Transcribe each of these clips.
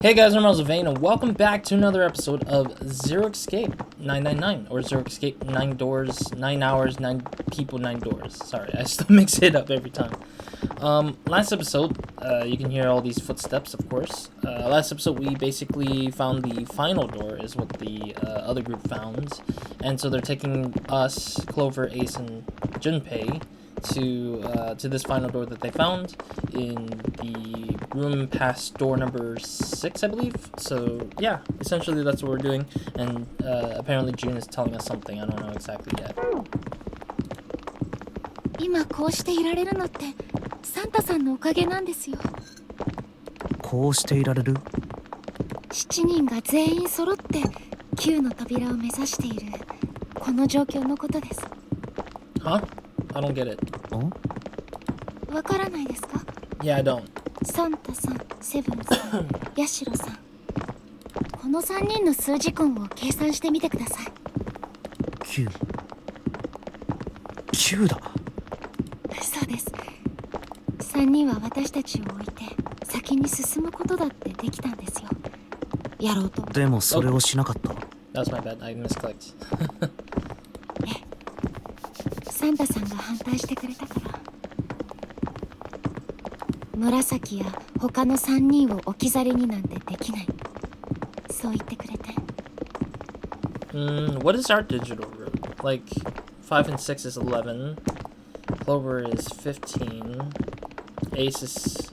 Hey guys, I'm RozaldVane, and welcome back to another episode of Zero Escape 999, or Zero Escape 9 Doors, 9 Hours, 9 People, 9 Doors. Sorry, I still mix it up every time. Last episode, you can hear all these footsteps, of course. Last episode, we basically found the final door, is what the other group found. And so they're taking us, Clover, Ace, and Junpei, to this final door that they found in the room past door number 6, I believe. So yeah, essentially that's what we're doing, and apparently June is telling us something. I don't know exactly yet. 今こうしていられるのってサンタさんのおかげなんですよ。こうしていられる7人が全員揃って9の扉を目指しているこの状況のことです。 Huh? I don't get it. わからないですか？ Yeah, I don't. サンタさん、セブンさん、ヤシロさん、この3人の数字根を計算してみてください。9だ。そうです。3人は私たちを置いて先に進むことだってできたんですよ。やろうと。でもそれをしなかった。That's my bad. I misclicked. サンタさんが反対してくれたから。紫や他の3人を置き去りになんてできない。そう言ってくれて。What is our digital route? Like, 5 and 6 is 11. Clover is 15. Ace is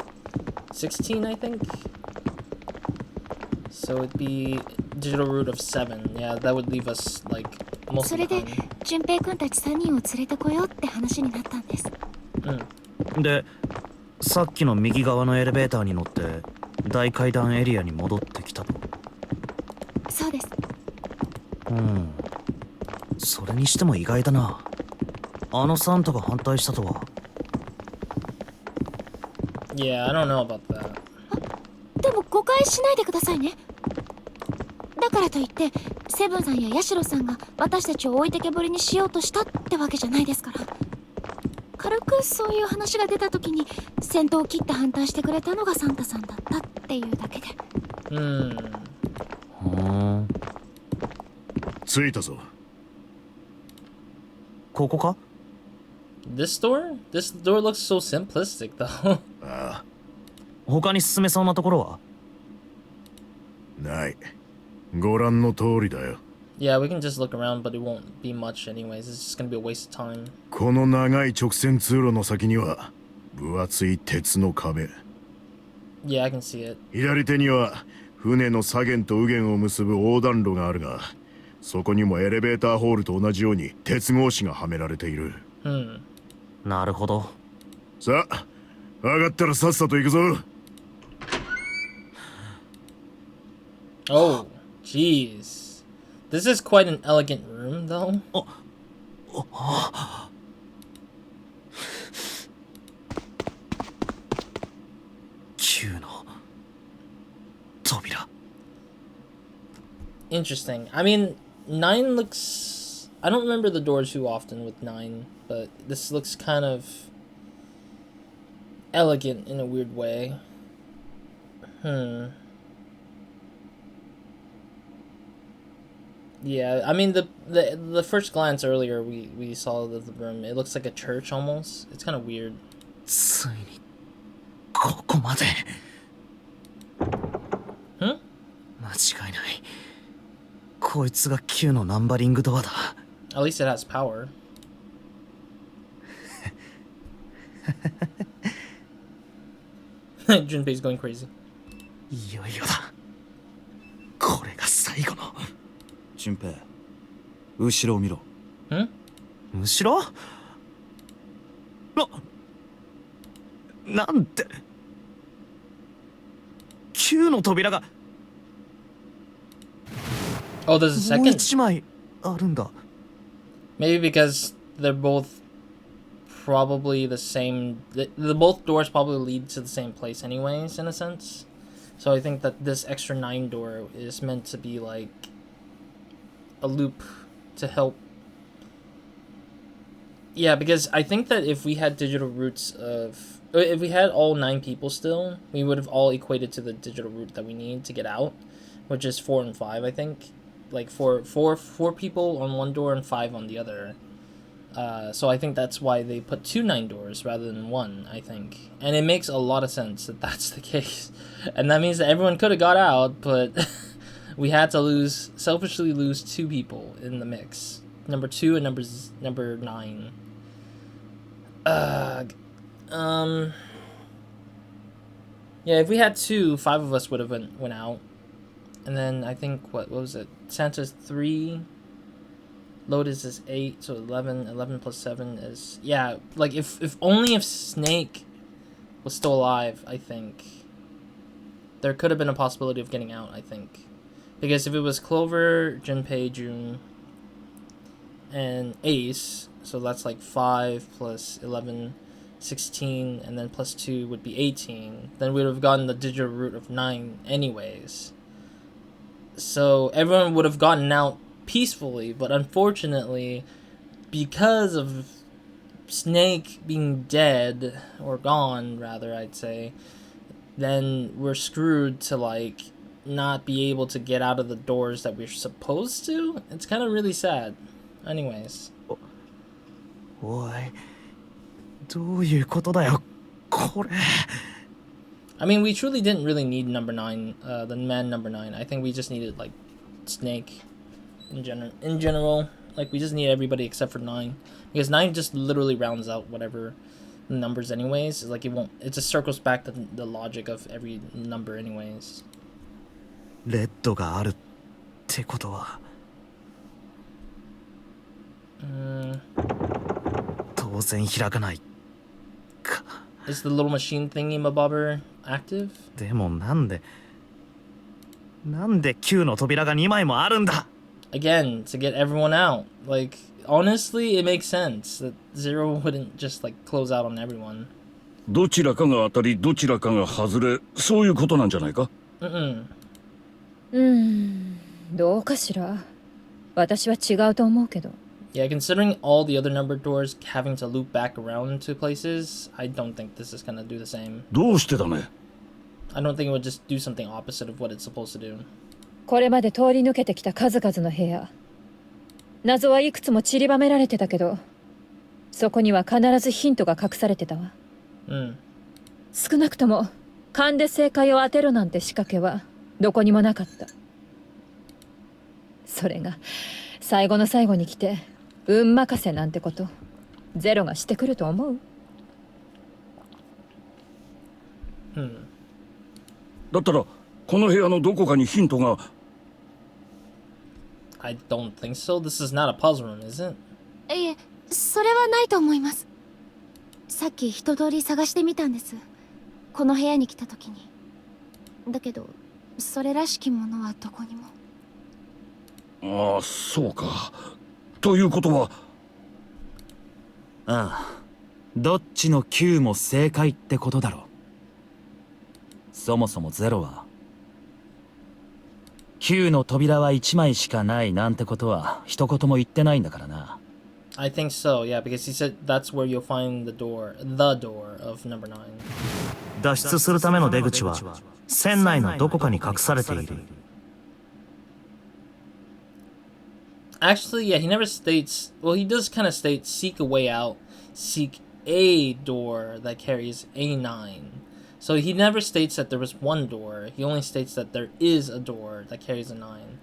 16, I think. So it'd be digital route of 7. Yeah, that would leave us, like, most そ of れ the で time. 順平くんたち3人を連れてこようって話になったんです。で、さっきの右側のエレベーターに乗って大階段エリアに戻ってきたと。そうです。それにしても意外だな。あのサンタが反対したとは。Yeah, I don't know about that. でも誤解しないでくださいね。だからといってセブンさんやヤシロさんが私たちを置いてけぼりにしようとしたってわけじゃないですから。軽くそういう話が出た時に先頭を切って反対してくれたのがサンタさんだったっていうだけで。着いたぞ。ここか？ This door? This door looks so simplistic, though. ああ、他に進めそうなところは？ない。ご覧の通りだよ。Yeah, we can just look around, but it won't be much anyways. It's just gonna be a waste of time. この長い直線通路の先には分厚い鉄の壁。Yeah, I can see it. 左手には船の左舷と右舷を結ぶ横断路があるが、そこにもエレベーターホールと同じように鉄格子がはめられている。なるほど。さあ、上がったらさっさと行くぞ。Oh, jeez. This is quite an elegant room, though. 9の扉。Interesting. I mean, 9 looks... I don't remember the door too often with 9, but this looks kind of elegant in a weird way. Yeah, I mean, the first glance earlier, we saw the room. It looks like a church almost. It's kind of weird. ついにここまで。間違いない。こいつが9のナンバリングドアだ。At least it has power. Junpei's going crazy. いよいよだ。これが最後の。俊平、後ろを見ろ。後ろ？なんて。9の扉が。Oh, there's a もう second. 一枚あるんだ。 Maybe because they're both probably the same. The both doors probably lead to the same place, anyways, in a sense. So I think that this extra 9 door is meant to be like a loop to help. Yeah, because I think that if we had digital routes of If we had all 9 people still, we would have all equated to the digital route that we need to get out, which is 4 and 5, I think. Like four people on one door and 5 on the other. So I think that's why they put 2 9 doors rather than 1, I think. And it makes a lot of sense that that's the case. And that means that everyone could have got out, but we had to selfishly lose 2 people in the mix. Number 2 and number 9. Yeah, if we had 2, 5 of us would have went out. And then I think, what was it? Santa's 3. Lotus is 8, so 11. 11 plus 7 is... Yeah, like, if only if Snake was still alive, I think. There could have been a possibility of getting out, I think. Because if it was Clover, Junpei, June, and Ace, so that's like 5 plus 11, 16, and then plus 2 would be 18. Then we would have gotten the digital root of 9 anyways. So everyone would have gotten out peacefully, but unfortunately, because of Snake being dead, or gone rather, I'd say, then we're screwed to like not be able to get out of the doors that we're supposed to. It's kind of really sad. Anyways. おい、どういうことだよ、これ。I mean, we truly didn't really need number 9, the man number 9. I think we just needed, like, Snake in general. Like, we just need everybody except for 9. Because 9 just literally rounds out whatever numbers anyways. Like, it just circles back to the logic of every number anyways. レッドがあるってことは。当然開かないか。Is the little machine thingy-mabobber active? でもなんで9の扉が2枚もあるんだ。 Again, to get everyone out. Like, honestly, it makes sense that Zero wouldn't just, like, close out on everyone. どちらかが当たりどちらかが外れ、そういうことなんじゃないか。どうかしら。私は違うと思うけど。Yeah, considering all the other numbered doors having to loop back around to places, I don't think this is gonna do the same. どうしてだね。I don't think it would just do something opposite of what it's supposed to do. これまで通り抜けてきた数々の部屋。謎はいくつも散りばめられてたけど、そこには必ずヒントが隠されてたわ。少なくとも勘で正解を当てろなんて仕掛けはどこにもなかった。それが最後の最後に来て運任せなんてことゼロがしてくると思う？だったらこの部屋のどこかにヒントが。I don't think so. This is not a puzzle room, is it? いえ、それはないと思います。さっき一通り探してみたんです。この部屋に来た時に。だけど、それらしきものはどこにも。ああ、そうか。ということは。ああ、どっちの9も正解ってことだろう。そもそもゼロは9の扉は1枚しかないなんてことは一言も言ってないんだからな。I think so, yeah, because he said that's where you'll find the door of number 9. 脱出するための出口は船内のどこかに隠されている。Actually, yeah, he never states. Well, he does kind of state seek a way out, seek a door that carries a 9. So he never states that there was one door. He only states that there is a door that carries a 9.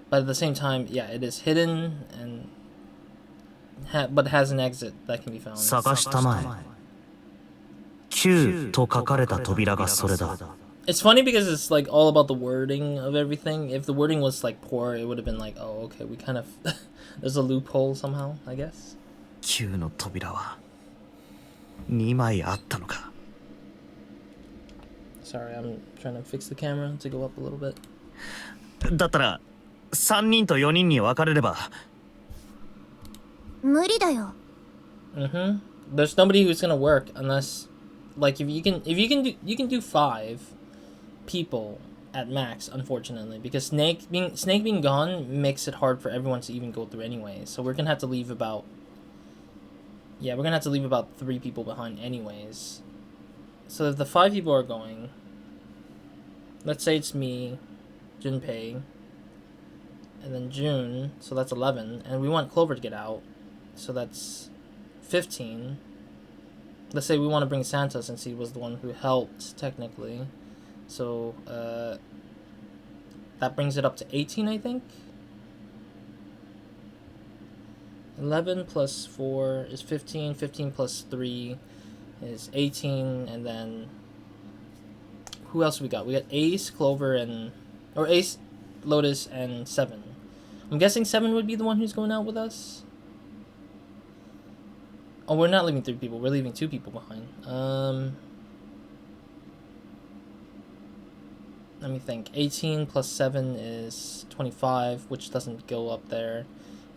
But at the same time, yeah, it is hidden and but has an exit that can be found. 探したまえ。9と書かれた扉がそれだ。It's funny because it's like all about the wording of everything. If the wording was like poor, it would have been like, oh, okay, we kind of there's a loophole somehow, I guess. 9の扉は2枚あったのか。Sorry, I'm trying to fix the camera to go up a little bit. だったら3人と4人に分かれれば。無理だよ。There's nobody who's gonna work unless, like, you can do 5 people at max, unfortunately, because Snake being gone makes it hard for everyone to even go through anyway. So we're gonna have to leave about 3 people behind anyways. So if the 5 people are going, let's say it's me, Junpei, and then June, so that's 11, and we want Clover to get out, so that's 15. Let's say we want to bring Santa since he was the one who helped, technically. So, that brings it up to 18, I think? 11 plus 4 is 15, 15 plus 3 is 18, and then... Who else we got? We got Ace, Clover, and... Or Ace, Lotus, and 7. I'm guessing 7 would be the one who's going out with us. Oh, we're not leaving 3 people. We're leaving 2 people behind. Let me think. 18 plus 7 is 25, which doesn't go up there.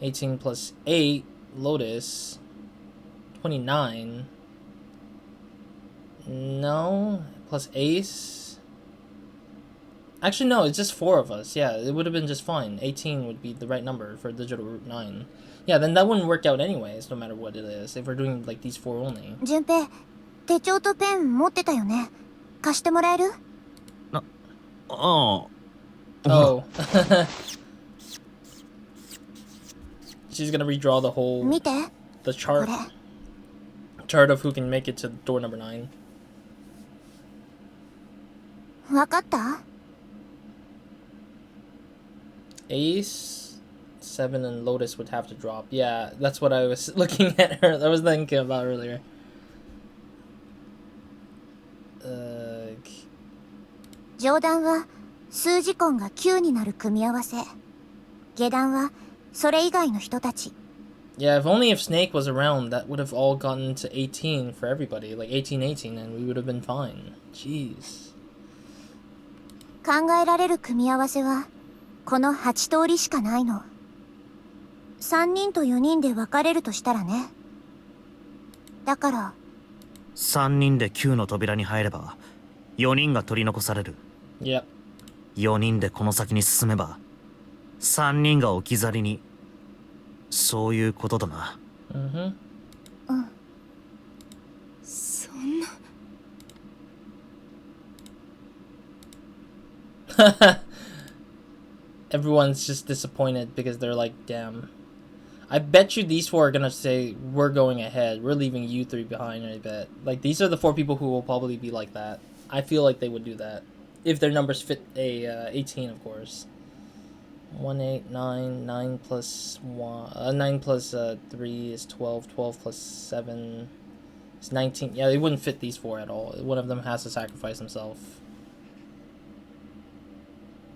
18 plus 8, Lotus. 29. No. Plus Ace. Actually, no, it's just 4 of us. Yeah, it would have been just fine. 18 would be the right number for digital root 9. Yeah, then that wouldn't work out anyways, no matter what it is, if we're doing, like, these 4 only. 順平、手帳とペン持ってたよね。貸してもらえる？ああ。Oh. She's gonna redraw the whole... 見て。 The chart. これ。Chart of who can make it to door number 9. わかった？ Ace, 7, and Lotus would have to drop. Yeah, that's what I was looking at her. I was thinking about earlier. 上段は数字根が9になる組み合わせ。下段はそれ以外の人たち。 Yeah, if only if Snake was around, that would have all gotten to 18 for everybody. Like 18, 18, and we would have been fine. Jeez. 考えられる組み合わせはこの8通りしかないの。3人と4人で分かれるとしたらね。だから3人で9の扉に入れば4人が取り残される。Yep. 4人でこの先に進めば3人が置き去りに。そういうことだな。Mm-hmm. うん。そんな。Everyone's just disappointed because they're like, damn. I bet you these 4 are gonna say, we're going ahead. We're leaving you 3 behind, I bet. Like, these are the 4 people who will probably be like that. I feel like they would do that. If their numbers fit a 18, of course. 1, 8, 9, 9 plus 1, 9 plus 3 is 12, 12 plus 7 is 19. Yeah, they wouldn't fit these 4 at all. One of them has to sacrifice himself.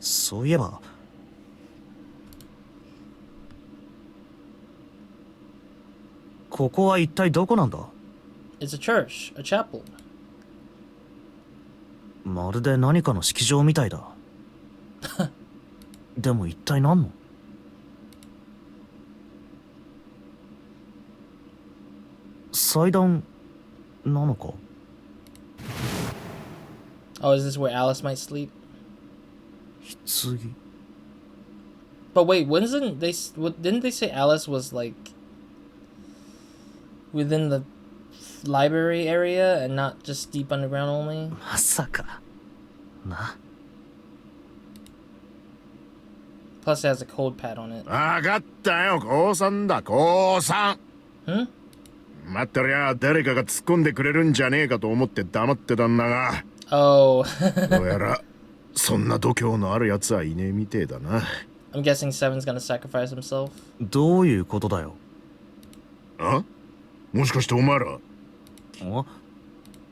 そういえばここは一体どこなんだ？ It's a church, a chapel. まるで何かの式場みたいだ。でも一体何の？祭壇なのか？ Oh, is this where Alice might sleep? 棺。 But wait, didn't they say Alice was like within the library area and not just deep underground only? まさか。な。 Plus it has a code pad on it. わかったよ、高3だ、高3。Hmm? 待ってりゃ誰かが突っ込んでくれるんじゃねえかと思って黙ってたんだが。Oh. どうやらそんな度胸のあるやつはいねえみてえだな。I'm guessing 7's gonna sacrifice himself. どういうことだよ。あ？もしかしてお前ら。あ？っ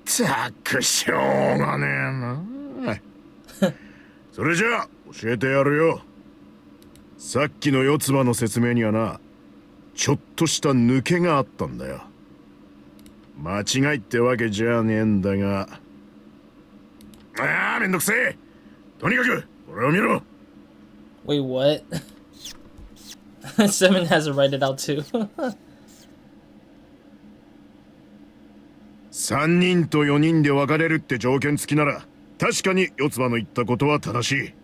たくしょうがねえな。それじゃあ教えてやるよ。さっきの四つ葉の説明にはな、ちょっとした抜けがあったんだよ。間違いってわけじゃねえんだが。ああ、めんどくせえ。とにかくこれを見ろ。Wait, what? 7 has to write it out too. 3人と4人で分かれるって条件付きなら、確かに四つ葉の言ったことは正しい。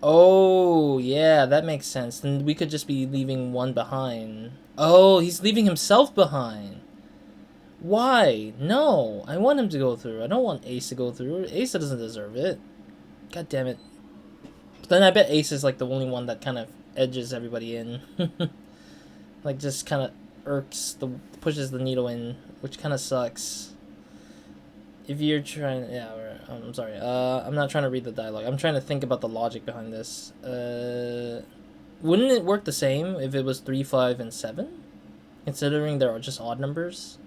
Oh, yeah, that makes sense. Then we could just be leaving one behind. Oh, he's leaving himself behind. Why? No, I want him to go through. I don't want Ace to go through. Ace doesn't deserve it. God damn it. But then I bet Ace is like the only one that kind of edges everybody in. Like just kind of pushes the needle in, which kind of sucks. If you're trying, yeah, I'm sorry. I'm not trying to read the dialogue. I'm trying to think about the logic behind this. Wouldn't it work the same if it was 3, 5, and 7? Considering there are just odd numbers.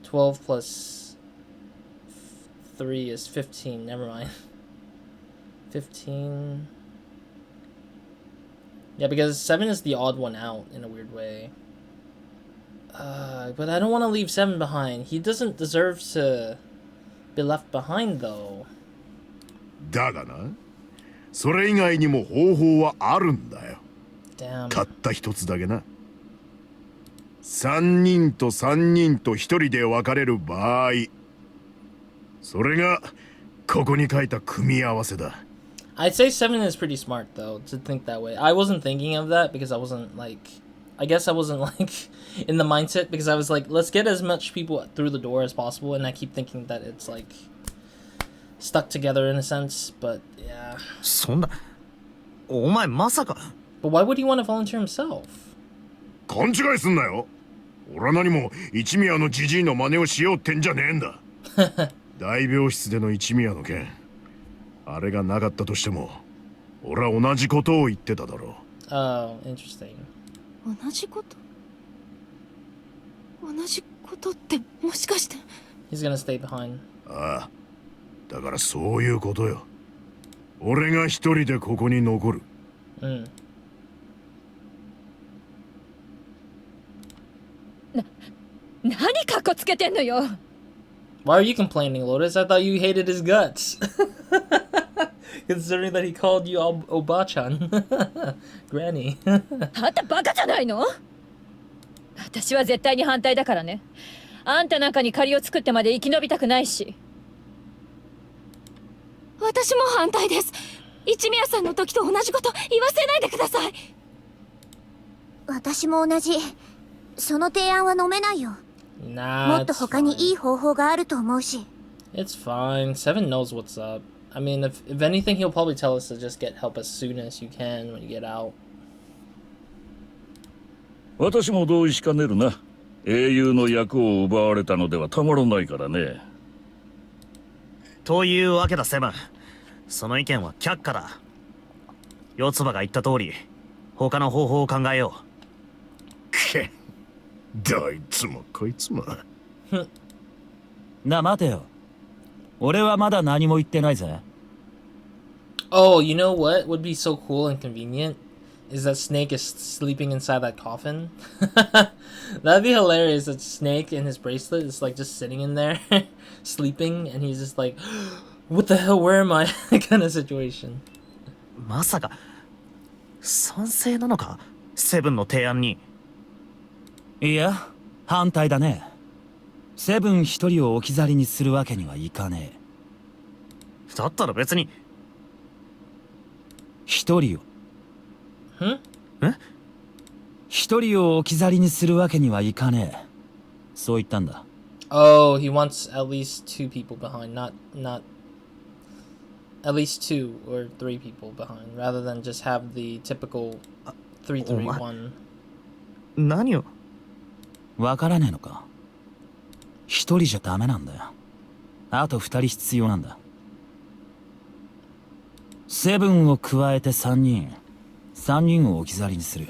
12 plus 3 is 15. Never mind. 15. Yeah, because 7 is the odd one out in a weird way. But I don't want to leave 7 behind. He doesn't deserve to be left behind, though. だがな、それ以外にも方法はあるんだよ。Damn. たった一つだけな。3人と3人と1人で分かれる場合、それがここに書いた組み合わせだ。I'd say 7 is pretty smart, though, to think that way. I wasn't thinking of that because I wasn't, like... I guess I wasn't, like, in the mindset because I was like, let's get as much people through the door as possible, and I keep thinking that it's, like, stuck together in a sense, but, yeah. そんな、お前まさか。 But why would he want to volunteer himself? 勘違いすんなよ。俺は何も一宮のジジイの真似をしようってんじゃねえんだ。大病室での一宮の件、あれがなかったとしても、俺は同じことを言ってただろう。Oh, interesting. 同じことってもしかして。 He's gonna stay behind. ああ、だからそういうことよ。俺が一人でここに残る。Mm. 何かっこつけてんのよ。 Why are you complaining, Lotus? I thought you hated his guts. Considering that he called you Obachan. Granny. あんたバカじゃないの？私は絶対に反対だからね。あんたなんかに借りを作ってまで生き延びたくないし。私も反対です。一宮さんの時と同じこと言わせないでください。私も同じ。その提案は飲めないよ。 Nah, もっと他にいい方法があると思うし。 It's fine. 7 knows what's up. I mean, if anything, he'll probably tell us to just get help as soon as you can when you get out. 私も同意しかねるな。英雄の役を奪われたのではたまらないからね。というわけだセブン。その意見は却下だ。四つ葉が言った通り、他の方法を考えよう。け、どいつもこいつも。な、待てよ。俺はまだ何も言ってないぜ。 Oh, you know what would be so cool and convenient? Is that Snake is sleeping inside that coffin? That'd be hilarious. That Snake in his bracelet is like just sitting in there, sleeping, and he's just like, what the hell, where am I? Kind of situation. まさか賛成なのか、セブンの提案に。いや、反対だね。セブン一人を置き去りにするわけにはいかねえ。だったら別に。一人を。え？一人を置き去りにするわけにはいかねえ。そう言ったんだ。Oh, he wants at least 2 people behind, not at least 2 or 3 people behind, rather than just have the typical 3-3-1. 何を？わからねえのか。一人じゃダメなんだよ。あと2人必要なんだ。セブンを加えて3人を置き去りにする。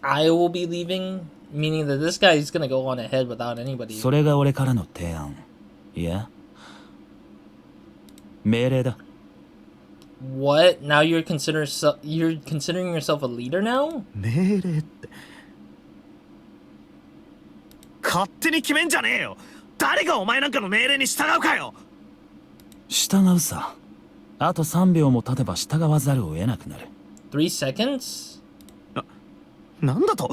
I will be leaving, meaning that this guy is gonna go on ahead without anybody. それが俺からの提案。いや、命令だ。What? Now you're considering yourself a leader now? 命令って。勝手に決めんじゃねえよ。誰がお前なんかの命令に従うかよ。従うさ。あと3秒も経てば従わざるを得なくなる。3 seconds? なんだと？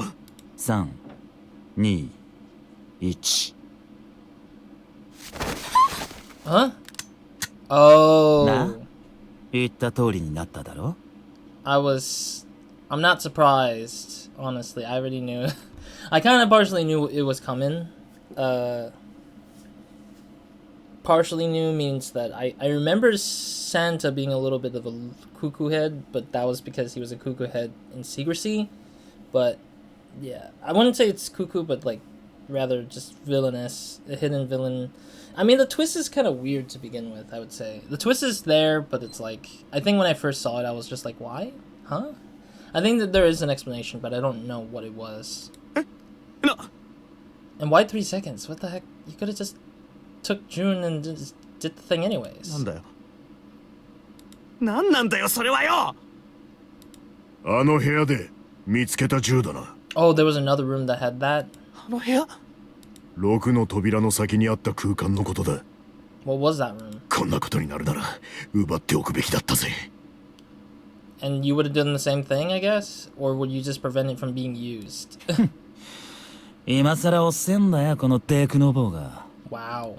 3、2、1。Huh? Oh. な、言った通りになっただろ？ I was I'm not surprised, honestly. I already knew. I kind of partially knew it was coming. Partially knew means that I remember Santa being a little bit of a cuckoo head, but that was because he was a cuckoo head in secrecy. But yeah, I wouldn't say it's cuckoo, but like rather just villainous, a hidden villain. I mean, the twist is kind of weird to begin with, I would say. The twist is there, but it's like, I think when I first saw it, I was just like, why? Huh? I think that there is an explanation, but I don't know what it was. No. And why 3 seconds? What the heck? You could have just took June and just did the thing anyways. なんだよ。なんなんだよ、それはよ。あの部屋で見つけた銃だな。Oh, there was another room that had that? あの部屋6の扉の先にあった空間のことだ。What was that room? こんなことになるなら奪っておくべきだったぜ。And you would have done the same thing, I guess? Or would you just prevent it from being used? 今さらおっせんだよ、このテクノボーが。Wow.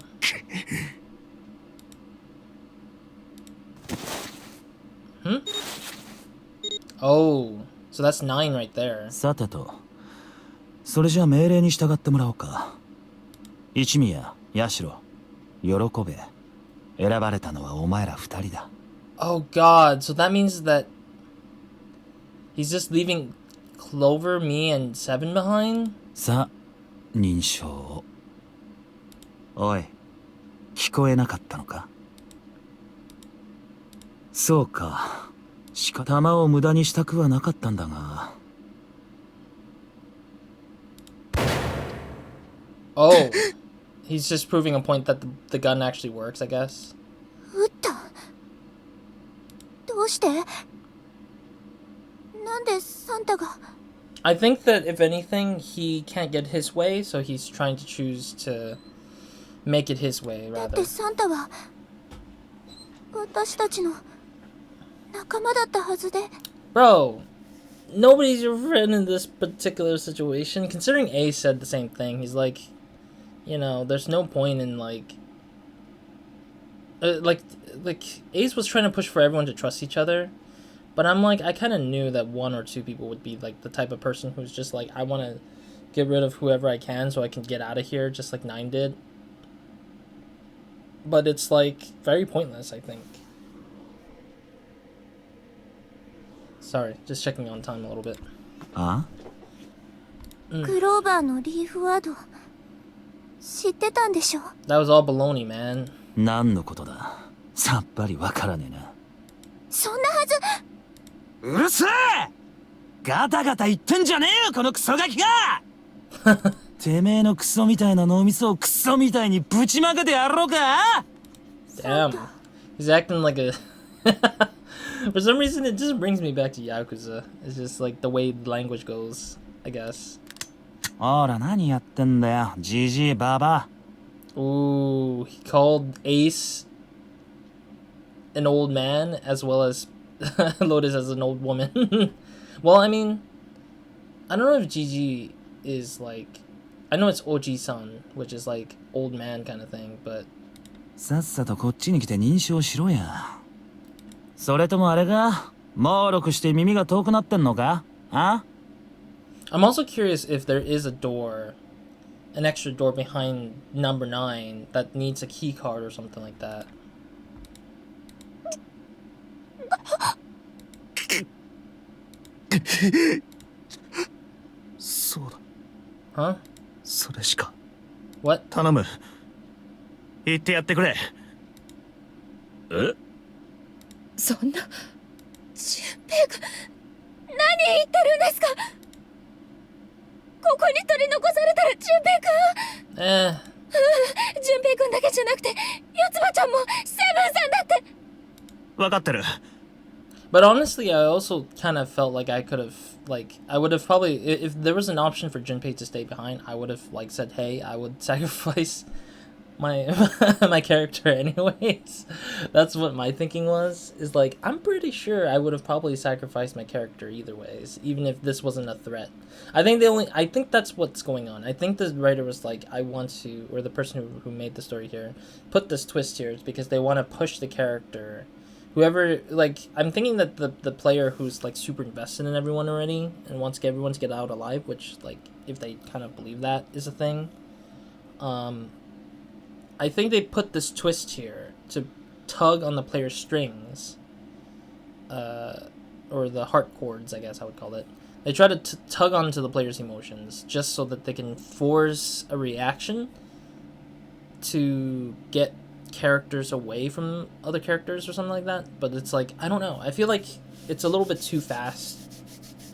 Oh, so that's 9 right there. さてと、それじゃあ命令に従ってもらおうか。一宮、八代、喜べ。選ばれたのはお前ら2人だ。Oh god, so that means that he's just leaving Clover, me, and Seven behind? さあ、認証を。おい、聞こえなかったのか？そうか。弾を無駄にしたくはなかったんだが。Oh, he's just proving a point that the gun actually works, I guess. 撃った？どうして？なんでサンタが？ I think that if anything, he can't get his way, so he's trying to choose to make it his way, だっ rather. てサンタは私たちの仲間だったはずで。 Bro, nobody's your friend in this particular situation. Considering Ace said the same thing, he's like, you know, there's no point in like Ace was trying to push for everyone to trust each other, but I'm like, I kind of knew that 1 or 2 people would be like the type of person who's just like, I want to get rid of whoever I can so I can get out of here, just like 9 did. But it's like very pointless, I think. Sorry, just checking on time a little bit. あ？クローバーのリーフワード知ってたんでしょ？ That was all baloney, man. 何のことだ？さっぱりわからねえな。そんなはず。うるせえ！ガタガタ言ってんじゃねえよ、このクソガキが！てめえのクソみたいな脳みそをクソみたいにぶちまけてやろうか？ Damn. He's acting like a... For some reason, it just brings me back to Yakuza. It's just like the way the language goes, I guess. ほら、何やってんだよ、ジジイババア。 Ooh, he called Ace an old man as well as Lotus as an old woman. Well, I mean, I don't know if GG is like... I know it's Oji-san, which is like old man kind of thing, but... さっさとこっちに来て認証しろや。それともあれが猛録して耳が遠くなってんのか？あ？ I'm also curious if there is a door, an extra door behind number 9 that needs a key card or something like that. そうだ。 Huh? それしか。 What? 頼む。言ってやってくれ。え？そんな純平君、何言ってるんですか？ここに取り残されたら純平君。純平君だけじゃなくて、四つ葉ちゃんもセブンさんだって。分かってる。 But honestly, I also kind of felt like I could have, like, I would have probably, if there was an option for Junpei to stay behind, I would have, like, said, hey, I would sacrifice my my character anyways. That's what my thinking was, is like, I'm pretty sure I would have probably sacrificed my character either ways, even if this wasn't a threat. I think that's what's going on. I think the writer was like, I want to, or the person who made the story here, put this twist here, is because they want to push the character whoever, like, I'm thinking that the player who's like super invested in everyone already and wants everyone to get out alive, which, like, if they kind of believe that is a thing, I think they put this twist here to tug on the player's strings, or the heart chords, I guess I would call it. They try to tug onto the player's emotions just so that they can force a reaction to get characters away from other characters or something like that. But it's like, I don't know. I feel like it's a little bit too fast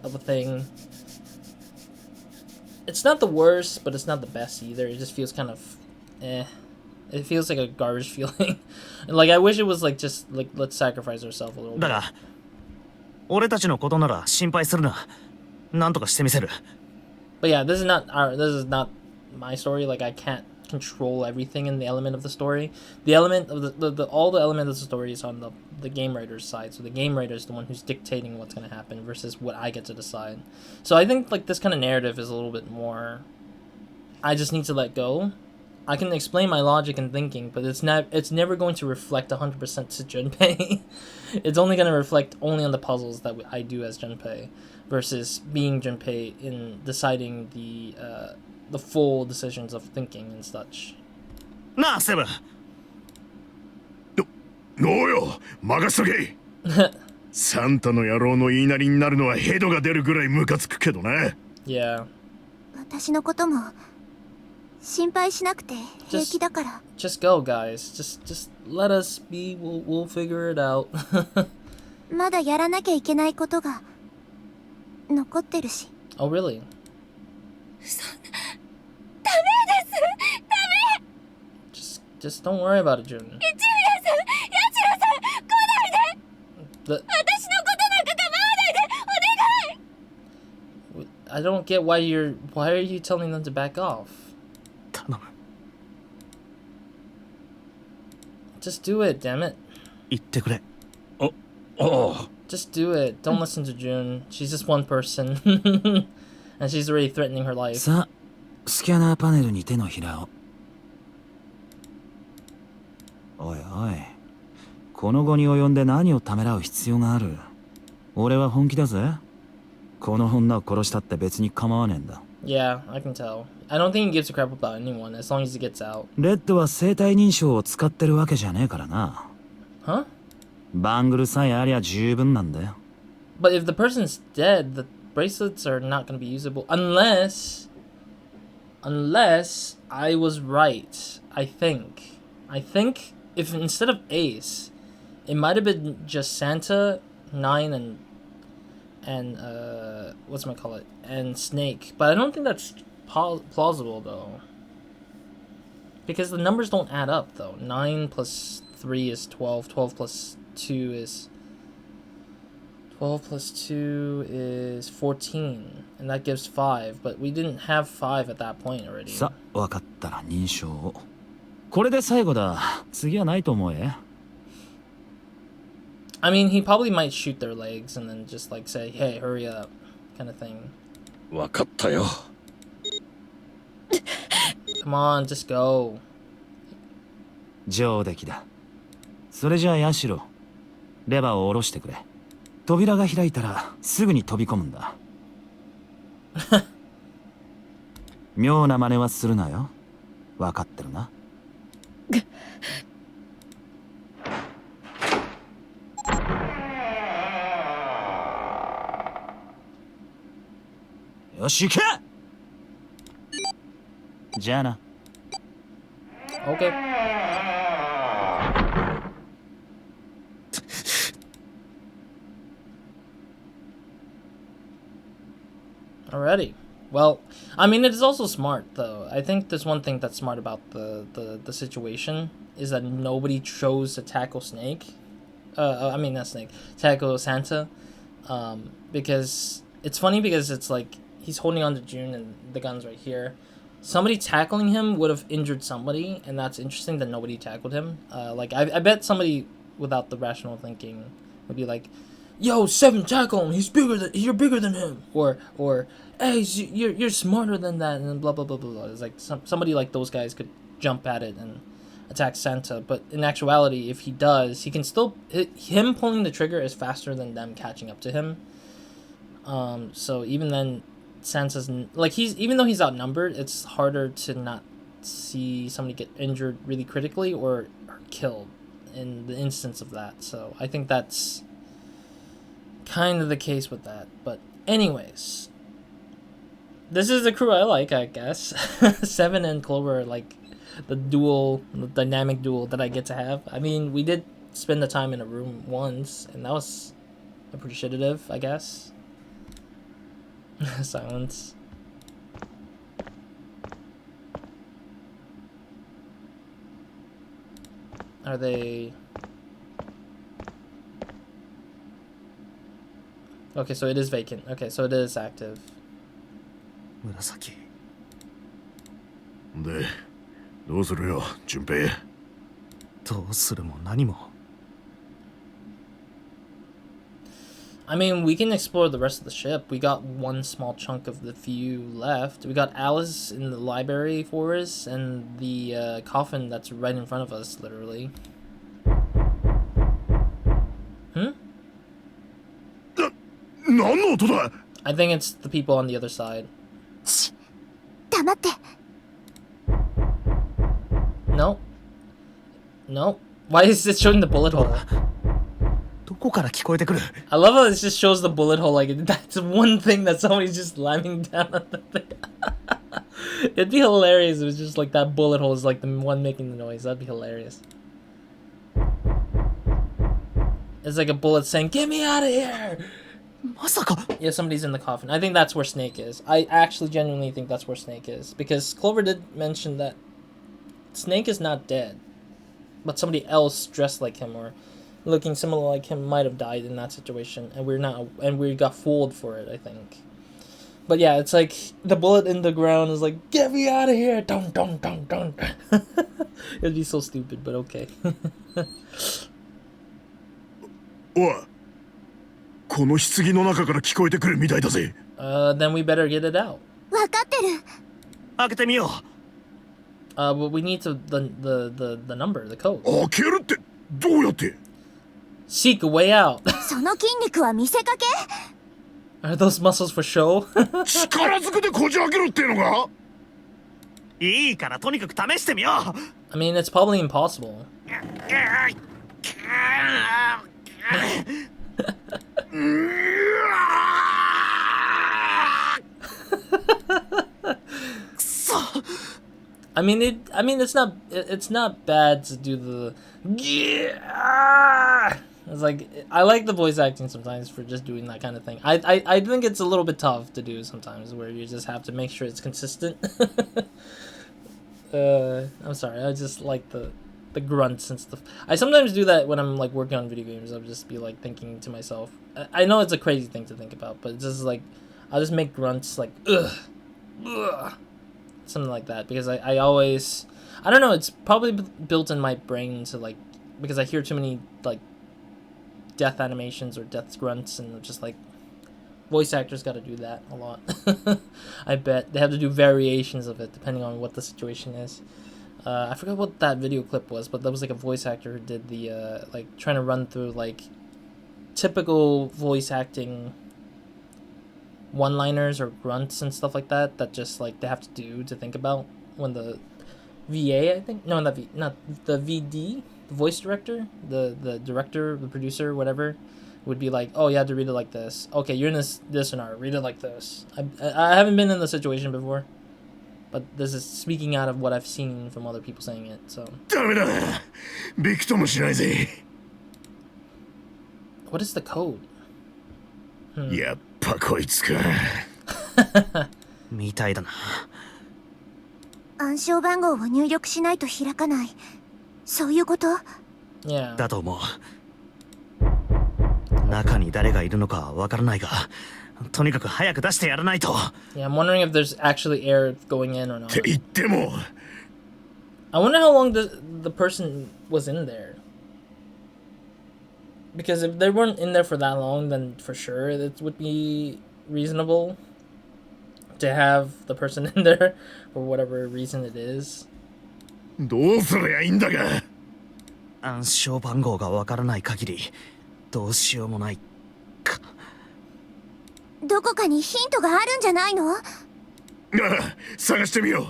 of a thing. It's not the worst, but it's not the best either. It just feels kind of eh. It feels like a garbage feeling. Like, I wish it was like just like, let's sacrifice ourselves a little bit. だが、俺たちのことなら心配するな。なんとかしてみせる。But yeah, this is not my story. Like, I can't control everything in the element of the story. The element of the all the element of the story is on the game writer's side. So the game writer is the one who's dictating what's going to happen versus what I get to decide. So I think like this kind of narrative is a little bit more, I just need to let go. I can explain my logic and thinking, but it's never going to reflect 100% to Junpei. It's only going to reflect only on the puzzles that I do as Junpei versus being Junpei in deciding the full decisions of thinking and such. なあ、セブン。おうよ、任せとけ。サンタの野郎の言いなりになるのはヘドが出るぐらいムカつくけどね。Yeah. 私のことも心配しなくて平気だから。Just go, guys. Just let us be. We'll figure it out. まだやらなきゃいけないことが残ってるし。Oh, really? ダメです。ダメ。Just don't worry about it, June. 一宮さん、八代さん、来ないで。私のことなんか構わないで。お願い。I don't get why are you telling them to back off? 頼む。Just do it, damn it. 言ってくれ。Just do it. Don't listen to June. She's just one person. And she's already threatening her life. さあ、スキャナーパネルに手のひらを。おいおい、この後に及んで何をためらう必要がある。俺は本気だぜ。この女を殺したって別に構わねえんだ。Yeah, I can tell. I don't think he gives a crap about anyone as long as he gets out. レッドは生体認証を使ってるわけじゃねえからな。Huh? バングルさえありゃ十分なんだよ。But if the person's dead, the bracelets are not going to be usable unless I was right. I think if instead of Ace, it might have been just Santa, 9, and whatchamacallit, and Snake. But I don't think that's plausible though, because the numbers don't add up though. 9 plus 3 is 12. 12 plus 2 is 12 plus 2 is 14, and that gives 5. But we didn't have 5 at that point already. さ、わかったら認証を。これで最後だ。次はないと思え。I mean, he probably might shoot their legs and then just like say, "Hey, hurry up," kind of thing. わかったよ。Come on, just go. 上出来だ。それじゃあヤシロ、レバーを下ろしてくれ。扉が開いたらすぐに飛び込むんだ。妙な真似はするなよ。わかってるな。よし行け。じゃあな。Okay. Alrighty. Well, I mean, it is also smart, though. I think there's one thing that's smart about the situation is that nobody chose to tackle Snake. I mean, not Snake. Tackle Santa. Because it's funny because it's like he's holding on to June and the gun's right here. Somebody tackling him would have injured somebody, and that's interesting that nobody tackled him. Like, I bet somebody without the rational thinking would be like, "Yo, 7, tackle him. You're bigger than him." Or "Hey, you're smarter than that," and then blah blah blah blah blah. It's like somebody like those guys could jump at it and attack Santa, but in actuality, if he does, he can still... Him pulling the trigger is faster than them catching up to him. So even then, Santa's... Like, even though he's outnumbered, it's harder to not see somebody get injured really critically or killed in the instance of that. So I think that's kind of the case with that. But anyways, this is the crew I like, I guess. Seven and Clover are like the dynamic duel that I get to have. I mean, we did spend the time in a room once, and that was appreciative, I guess. Silence. Are they... Okay, so it is vacant. Okay, so it is active. 紫。で、どうするよ、順平。どうするも何も。I mean, we can explore the rest of the ship. We got one small chunk of the few left. We got Alice in the library for us, and the coffin that's right in front of us, literally. Hmm? I think it's the people on the other side. No. No. Why is it showing the bullet hole? どこから聞こえてくる I love how it just shows the bullet hole, like, that's one thing that somebody's just slamming down on the thing. It'd be hilarious if it was just like that bullet hole is like the one making the noise. That'd be hilarious. It's like a bullet saying, "Get me out of here!" まさか Yeah, somebody's in the coffin. I think that's where Snake is. I actually genuinely think that's where Snake is. Because Clover did mention that Snake is not dead. But somebody else dressed like him or looking similar like him might have died in that situation. And we got fooled for it, I think. But yeah, it's like the bullet in the ground is like, "Get me out of here!" Don't. It'd be so stupid, but okay. おい、この棺の中から聞こえてくるみたいだぜ。Then we better get it out. わかってる。開けてみよう But we need to the number, the code. 開けるってどうやって Seek a way out. その筋肉は見せかけ Are those muscles for show? 力ずくでこじ開けろっていうのかいいからとにかく試してみよう I mean, it's probably impossible. I mean, it's not bad to do the It's like, I like the voice acting sometimes for just doing that kind of thing. I think it's a little bit tough to do sometimes, where you just have to make sure it's consistent. I'm sorry, I just like the grunts and stuff. I sometimes do that when I'm like working on video games. I'll just be like thinking to myself. I know it's a crazy thing to think about, but it's just like, I'll just make grunts like, ugh, something like that, because I always, I don't know, it's probably built in my brain to like, because I hear too many like death animations or death grunts, and just like, voice actors got to do that a lot. I bet they have to do variations of it depending on what the situation is. I forgot what that video clip was, but that was like a voice actor who did the like trying to run through like typical voice acting one-liners or grunts and stuff like that just like they have to do to think about when the VA, I think, no, not the VD, the voice director, the director, the producer, whatever, would be like, "Oh, you have to read it like this. Okay, you're in this scenario, read it like this." I haven't been in the situation before, but this is speaking out of what I've seen from other people saying it, so. ダメだ。びくともしないぜ。What is the code? やっぱこいつか。みたいだな暗証番号を入力しないと開かない。そういうこと Yeah. だと思う中に誰がいるのかはわからないがとにかく早く出してやらないと Yeah, I'm wondering if there's actually air going in or not. って言っても。I wonder how long the person was in there. Because if they weren't in there for that long, then for sure it would be reasonable to have the person in there for whatever reason it is. どうすりゃいいんだが。暗証番号がわからない限りどうしようもないか。どこかにヒントがあるんじゃないの？探してみよ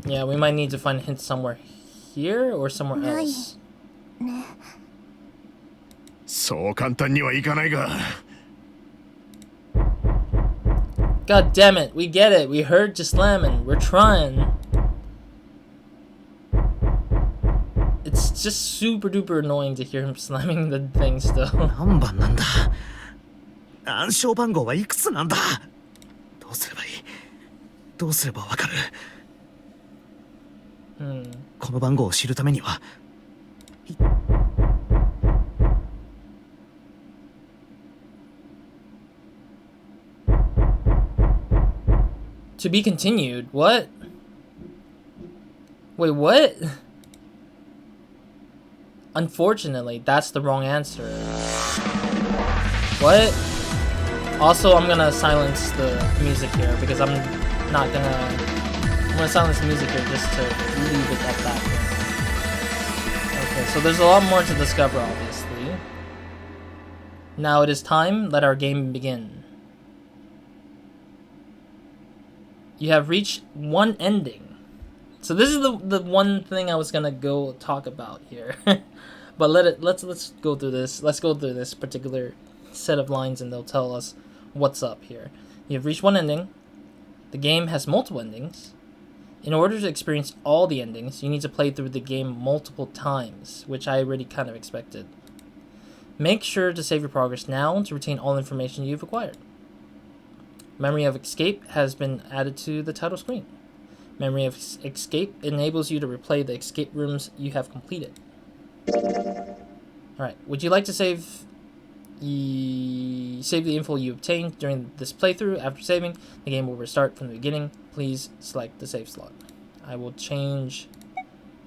う。Yeah, we might need to find a hint somewhere here or somewhere else. ね。そう簡単にはいかないが。God damn it, we get it. We heard you slamming. We're trying. It's just super duper annoying to hear him slamming the thing still. 何番なんだ。暗証番号はいくつなんだ。どうすればいい。どうすればわかる。この番号を知るためには。To be continued? What? Wait, what? Unfortunately, that's the wrong answer. What? Also, I'm gonna silence the music here because I'm gonna silence the music here just to leave it at that. Okay, so there's a lot more to discover, obviously. Now it is time, let our game begin. You have reached one ending. So this is the one thing I was gonna go talk about here. But let's go through this. Let's go through this particular set of lines and they'll tell us what's up here. You have reached one ending. The game has multiple endings. In order to experience all the endings, you need to play through the game multiple times, which I already kind of expected. Make sure to save your progress now to retain all information you've acquired. Memory of Escape has been added to the title screen. Memory of Escape enables you to replay the escape rooms you have completed. Alright, would you like to save the info you obtained during this playthrough? After saving, the game will restart from the beginning. Please select the save slot. I will change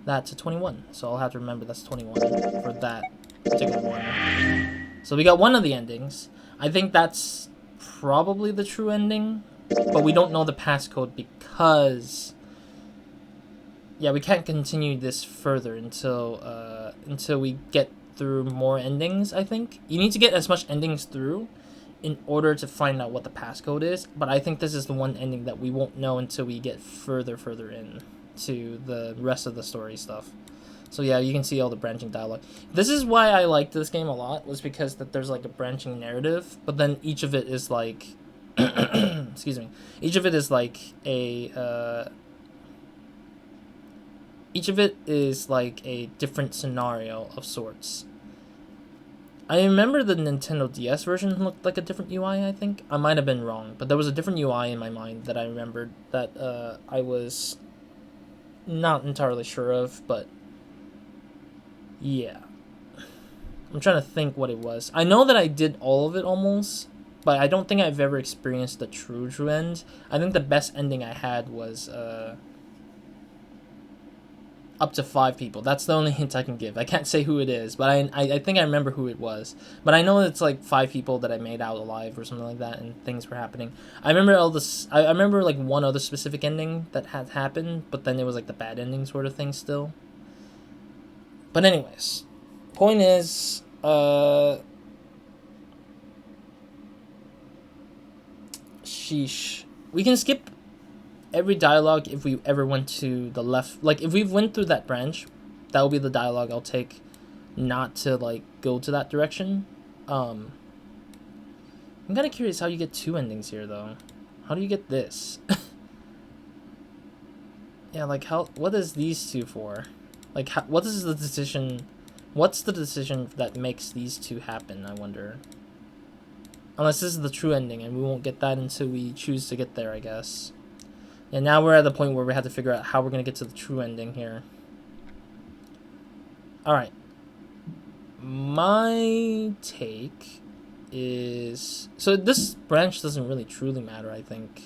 that to 21, so I'll have to remember that's 21 for that particular one. So we got one of the endings. I think that's probably the true ending, but we don't know the passcode because we can't continue this further until we get through more endings. I think you need to get as much endings through in order to find out what the passcode is, but I think this is the one ending that we won't know until we get further in to the rest of the story stuff. So yeah, you can see all the branching dialogue. This is why I liked this game a lot, was because that there's like a branching narrative, but then each of it is like excuse me, each of it is like a different scenario of sorts. I remember the Nintendo DS version looked like a different UI, I think. I might have been wrong, but there was a different UI in my mind that I remembered that I was not entirely sure of, but yeah. I'm trying to think what it was. I know that I did all of it almost, but I don't think I've ever experienced the true end. I think the best ending I had was up to 5 people. That's the only hint I can give. I can't say who it is, but I think I remember who it was. But I know it's like 5 people that I made out alive or something like that, and things were happening. I remember all this. I remember like one other specific ending that had happened, but then it was like the bad ending sort of thing still. But anyways, point is, sheesh. We can skip every dialogue if we ever went to the left. Like, if we went through that branch, that will be the dialogue I'll take not to, like, go to that direction. I'm kind of curious how you get 2 endings here, though. How do you get this? Yeah, like, what is these 2 for? Like, what is the decision? What's the decision that makes these 2 happen, I wonder? Unless this is the true ending, and we won't get that until we choose to get there, I guess. And now we're at the point where we have to figure out how we're going to get to the true ending here. Alright. My take is... So this branch doesn't really truly matter, I think.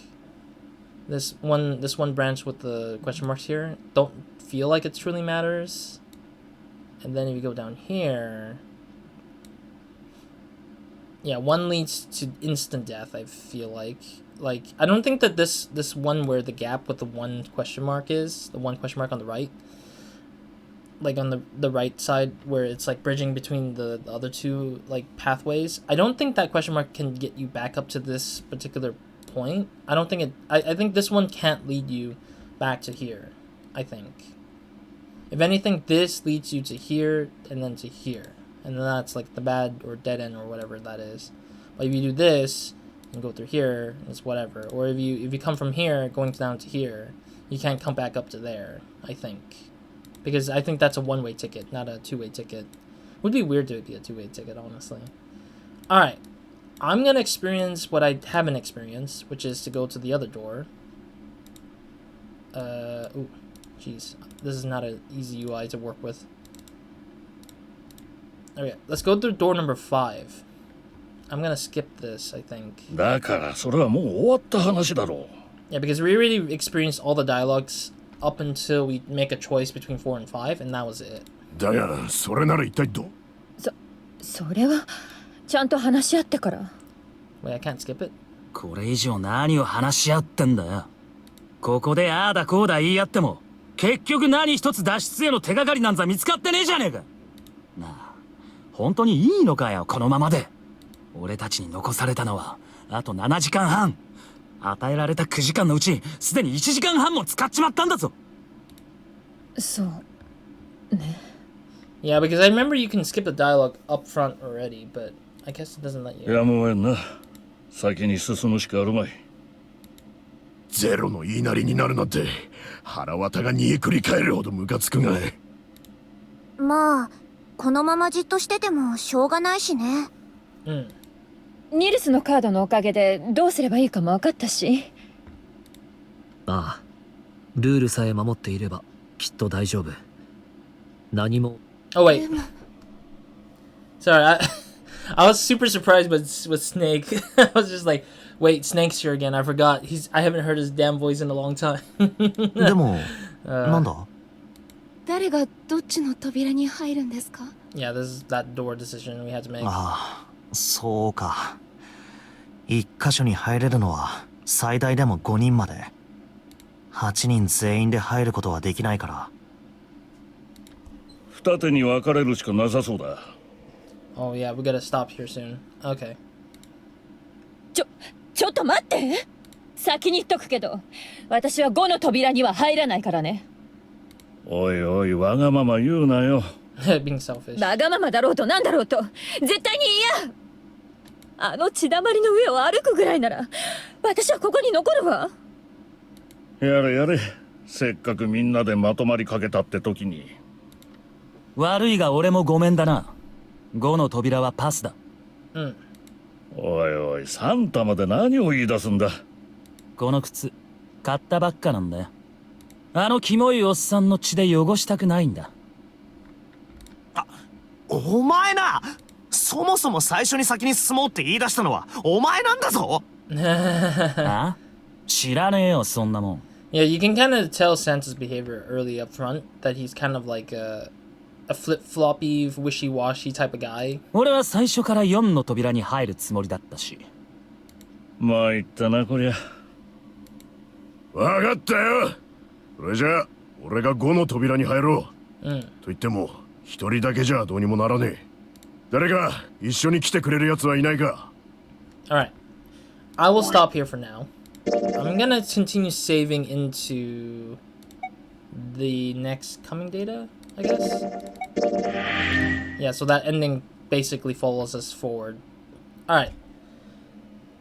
This one branch with the question marks here don't feel like it truly matters. And then if you go down here... Yeah, one leads to instant death, I feel like. Like, I don't think that this one where the gap with the 1 question mark is, the 1 question mark on the right, like on the right side where it's like bridging between the other two like pathways. I don't think that question mark can get you back up to this particular point. I don't think it. I think this one can't lead you back to here. I think. If anything, this leads you to here and then to here, and then that's like the bad or dead end or whatever that is. But if you do this and go through here, it's whatever. Or if you come from here going down to here, you can't come back up to there. I think. Because I think that's a one-way ticket, not a two-way ticket. Would be weird to be a two-way ticket, honestly. Alright. I'm going to experience what I haven't experienced, which is to go to the other door. Ooh. Jeez. This is not an easy UI to work with. Okay, let's go through door number 5. I'm going to skip this, I think. だからそれはもう終わった話だろう。 Yeah, because we already experienced all the dialogues up until we make a choice between 4 and 5, and that was it. だがそれなら一体どう？それはちゃんと話し合ってから。 Wait, I can't skip it? これ以上何を話し合ってんだよ。ここでああだこうだ言い合っても結局何一つ脱出への手がかりなんざ見つかってねえじゃねえか。なあ、本当にいいのかよこのままで。俺たちに残されたのはあと7時間半。与えられた9時間のうちすでに1時間半も使っちまったんだぞ。そうね。 Yeah, because I remember you can skip the dialogue up front already, but I guess it doesn't let you. やむをえんな。先に進むしかあるまい。ゼロの言いなりになるなんて腹渡が煮えくり返るほどムカつくが。まあこのままじっとしててもしょうがないしね。うん。ニルスのカードのおかげでどうすればいいかも分かったし。ああ、ルールさえ守っていればきっと大丈夫。何も。 Oh wait. Sorry, I was super surprised with Snake. I was just like, wait, Snake's here again. I forgot. I haven't heard his damn voice in a long time. でも、なんだ？誰がどっちの扉に入るんですか？ Yeah, this is that door decision we had to make. ああ、そうか。一箇所に入れるのは最大でも5人まで。8人全員で入ることはできないから。二手に分かれるしかなさそうだ。Oh yeah, we gotta stop here soon. Okay. ちょっと待って。先に言っとくけど、私は5の扉には入らないからね。おいおい、わがまま言うなよ。Being selfish. わがままだろうとなんだろうと絶対に嫌。あの血だまりの上を歩くぐらいなら私はここに残るわ。やれやれ、せっかくみんなでまとまりかけたって時に。悪いが俺もごめんだな。5の扉はパスだ。うん。おいおい、サンタまで何を言い出すんだ。この靴買ったばっかなんだよ。あのキモいおっさんの血で汚したくないんだ。お前な、そもそも最初に先に進もうって言い出したのはお前なんだぞ。あ？知らねえよそんなもん。Yeah, you can kind of tell Santa's behavior early up front that he's kind of like a flip-floppy, wishy-washy type of guy. 俺は最初から4の扉に入るつもりだったし。まあ言ったなこりゃ。わかったよ。それじゃあ俺が5の扉に入ろう。と言っても一人だけじゃどうにもならねえ。誰か一緒に来てくれるやつはいないか。 Alright. I will stop here for now. I'm gonna continue saving into the next coming data, I guess. Yeah, so that ending basically follows us forward. Alright.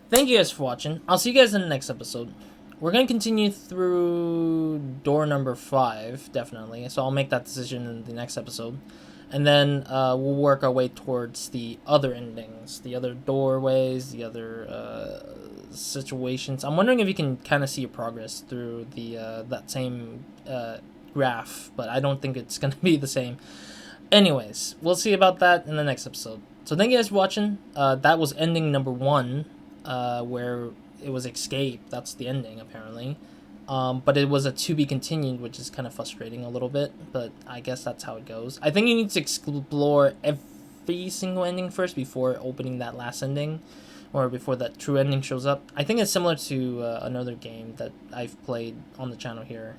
Thank you guys for watching. I'll see you guys in the next episode. We're going to continue through door number 5, definitely. So I'll make that decision in the next episode. And then we'll work our way towards the other endings, the other doorways, the other situations. I'm wondering if you can kind of see your progress through the that same graph, but I don't think it's going to be the same. Anyways, we'll see about that in the next episode. So thank you guys for watching. That was ending number 1, where it was escape. That's the ending, apparently. But it was a to be continued, which is kind of frustrating a little bit, but I guess that's how it goes. I think you need to explore every single ending first before opening that last ending, or before that true ending shows up. I think it's similar to another game that I've played on the channel here.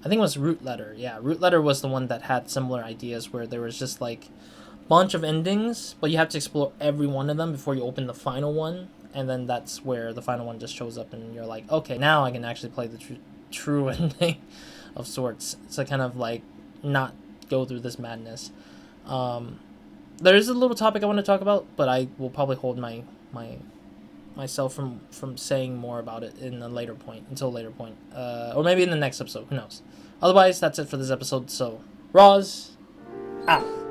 I think it was Root Letter. Yeah, Root Letter was the one that had similar ideas where there was just like a bunch of endings, but you have to explore every one of them before you open the final one, and then that's where the final one just shows up, and you're like, okay, now I can actually play the true ending of sorts. So kind of like not go through this madness. There is a little topic I want to talk about, but I will probably hold myself from saying more about it until a later point, or maybe in the next episode, who knows. Otherwise, that's it for this episode. So Roz out.